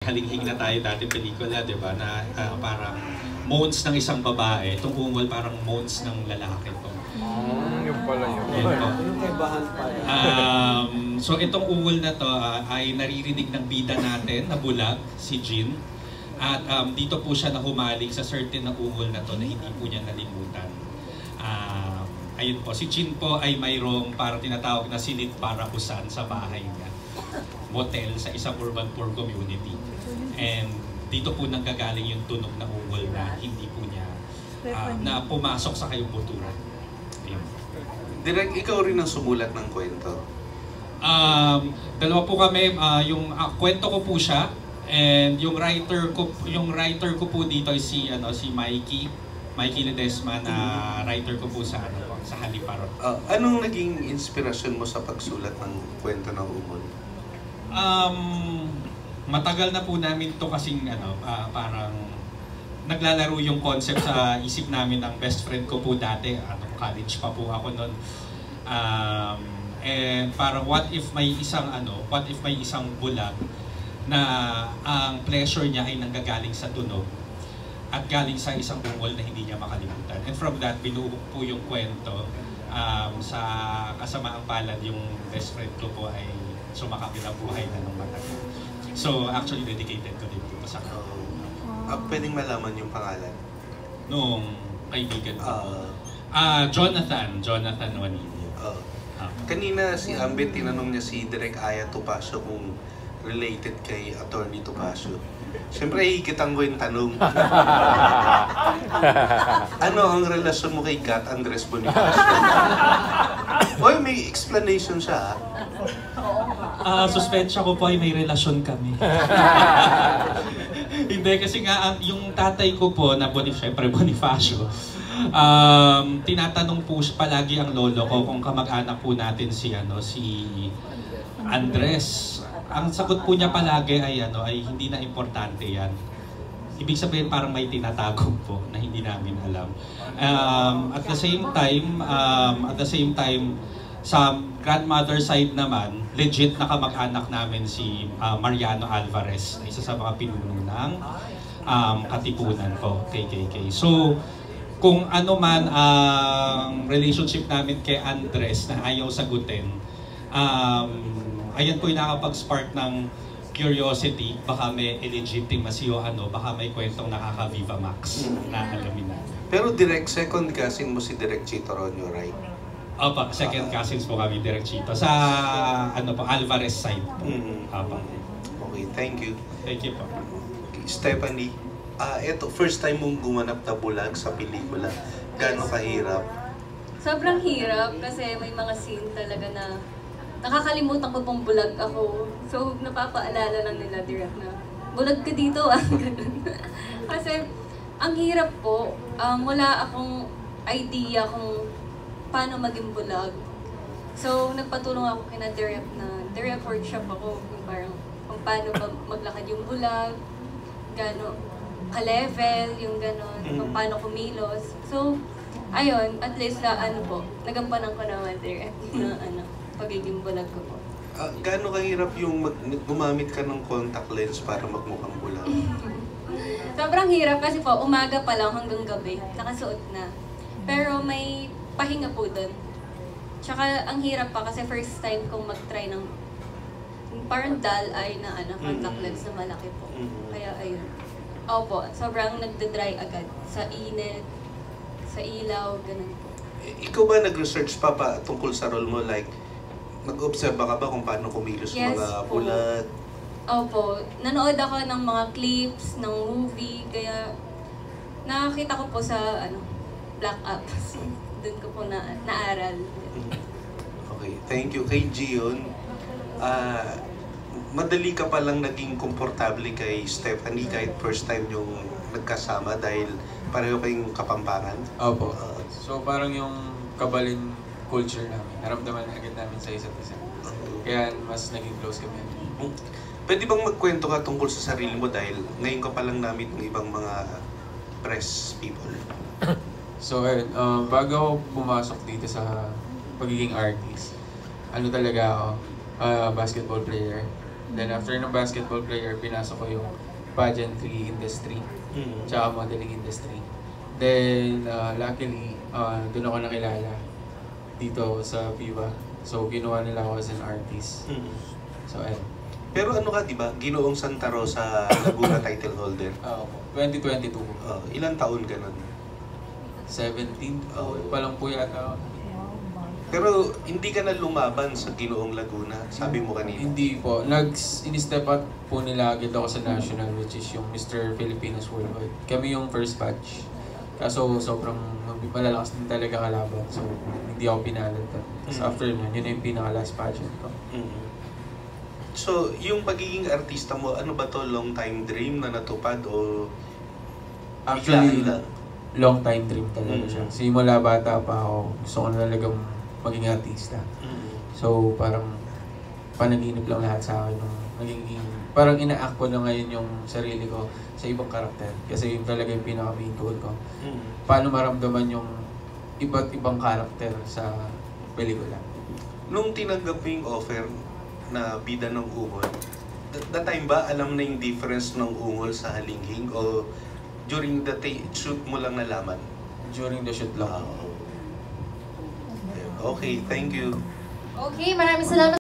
halinghing na tayo dati pelikula, di ba? Na parang moans ng isang babae. Itong ungol parang moans ng lalaki to. Yung pala yun. Yung kaibahan pala. So itong ungol na to ay naririnig ng bida natin na bulag, si Jin. At dito po siya nahumaling sa certain na ungol na to na hindi po niya nalimutan. Ayun po, si Jin po ay mayroong parang tinatawag na silid para usan sa bahay niya. Motel sa isang urban poor community. And dito po nanggagaling yung tunog na ungol na hindi po niya na pumasok sa kayong buturan. Ayun. Direk, ikaw rin ang sumulat ng kwento? Dalawa po kami, yung kwento ko po siya. And yung writer ko po dito ay si Mikey Ledesma na writer ko po sa sa Haliparot. Anong naging inspirasyon mo sa pagsulat ng kwento ng ungol? Matagal na po namin to kasing parang naglalaro yung concept sa isip namin ng best friend ko po dati. College pa po ako noon. And parang what if may isang bulag na ang pleasure niya ay nanggagaling sa tunog at galing sa isang ungol na hindi niya makalimutan. And from that, binuo po yung kwento. Sa kasamaang palad, yung best friend ko po ay sumakabilang buhay na ng matagal. So actually, dedicated ko din po sa kanya. Pwedeng malaman yung pangalan? Nung kaibigan ko po. Jonathan Juanillo. Kanina si Ambit, tinanong niya si Direk Aya Topacio kung related kay Attorney Topacio. Siyempre, ikitan ko yung tanong. Ano ang relasyon mo kay Gat Andres Bonifacio? Oy, may explanation siya. Suspensya ko po ay may relasyon kami. Hindi, kasi nga yung tatay ko po na Bonifacio, tinatanong po palagi ang lolo ko kung kamag-anak po natin si Andres. Ang sagot po niya palagi ay hindi na importante yan. Ibig sabihin parang may tinatago po na hindi namin alam. At the same time, sa grandmother side naman, legit na kamag-anak namin si Mariano Alvarez, isa sa mga pinuno ng Katipunan po, KKK. So, kung ano man ang relationship namin kay Andres na ayaw sagutin, ayan po yung nakapag-spark ng curiosity, baka may illegitimacy o baka may kwentong nakaka-Viva Max na alamin natin. Pero direct second cousin mo si Direk Chito Ronyo, right? Opa, second cousins po kami, Direk Chito. Sa Alvarez side po. Opa. Okay, thank you. Thank you po. Okay, Stephanie, eto, first time mong gumanap na bulag sa pelikula. Gaano kahirap? Sobrang hirap kasi may mga scene talaga na nakakalimutan ko pong bulag ako. So, napapaalala lang nila direct na, bulag ka dito Kasi, ang hirap po, wala akong idea kung paano maging bulag. So, nagpatulong ako kina direct na, direct workshop ako, yung parang kung paano maglakad yung bulag, gano'n, ka-level, yung gano'n, kung paano kumilos. So, ayun, at least na nagampanan ko naman direct na pagiging bulag ko po. Gaano kahirap yung gumamit ka ng contact lens para magmukhang bulag? Sobrang hirap kasi po, umaga pa lang hanggang gabi, nakasuot na. Pero may pahinga po doon. Tsaka ang hirap pa kasi first time kong mag-try ng parang dull eye na contact lens na malaki po. Kaya ayun. Opo, sobrang nagda-dry agad sa init, sa ilaw, ganun po. Ikaw ba nag-research pa tungkol sa role mo? Like, nag-observe ka ba kung paano kumilos mga bulag? Opo. Nanood ako ng mga clips, ng movie, kaya nakakita ko po sa Black Ops. Doon ko po naaral. Okay, thank you. Kay Gion, madali ka palang naging komportable kay Stephanie kahit first time yung nagkasama dahil pareho kayong Kapampangan? Opo. So parang yung kabalin culture namin, naramdaman agad namin sa isa't isa. Kaya mas naging close kami. Pwede bang magkwento ka tungkol sa sarili mo dahil ngayon ka palang namit ng ibang mga press people? So bago ako pumasok dito sa pagiging artist, talaga ako, basketball player. Then after ng basketball player, pinasok ko yung pageantry industry, tsaka modeling industry. Then, luckily, doon ako nakilala dito sa Viva. So, ginawa nila ako as an artist. So, ayun. Pero ano ka, di ba? Ginoong Santa Rosa Laguna title holder. 2022. Ilang taon ka nun? 17 pa lang po yata. Pero hindi ka na lumaban sa Ginoong Laguna, sabi mo kanina. Hindi po. In-step up po nila agad ako sa national, which is yung Mr. Filipinos Worldwide. Kami yung first batch. Kaso sobrang malalakas din talaga kalaban. So hindi ako pinalad. Tapos after nun, yun na yung pinaka-last pageant ko. So, yung pagiging artista mo, ano ba to? Long time dream na natupad o Actually, biglaan lang? long time dream talaga siya. Simula bata pa ako, gusto ko na talagang maging artista. So, parang panaginip lang lahat sa akin. Parang ina-act ko na ngayon yung sarili ko sa ibang karakter. Kasi yun talaga yung pinaka-main goal ko. Paano maramdaman yung iba't ibang karakter sa pelikula. Nung tinanggap mo yung offer na bida ng ungol, that time ba alam na yung difference ng ungol sa halinghing o during the shoot mo lang nalaman? During the shoot lang. Okay, thank you. Okay, maraming salamat.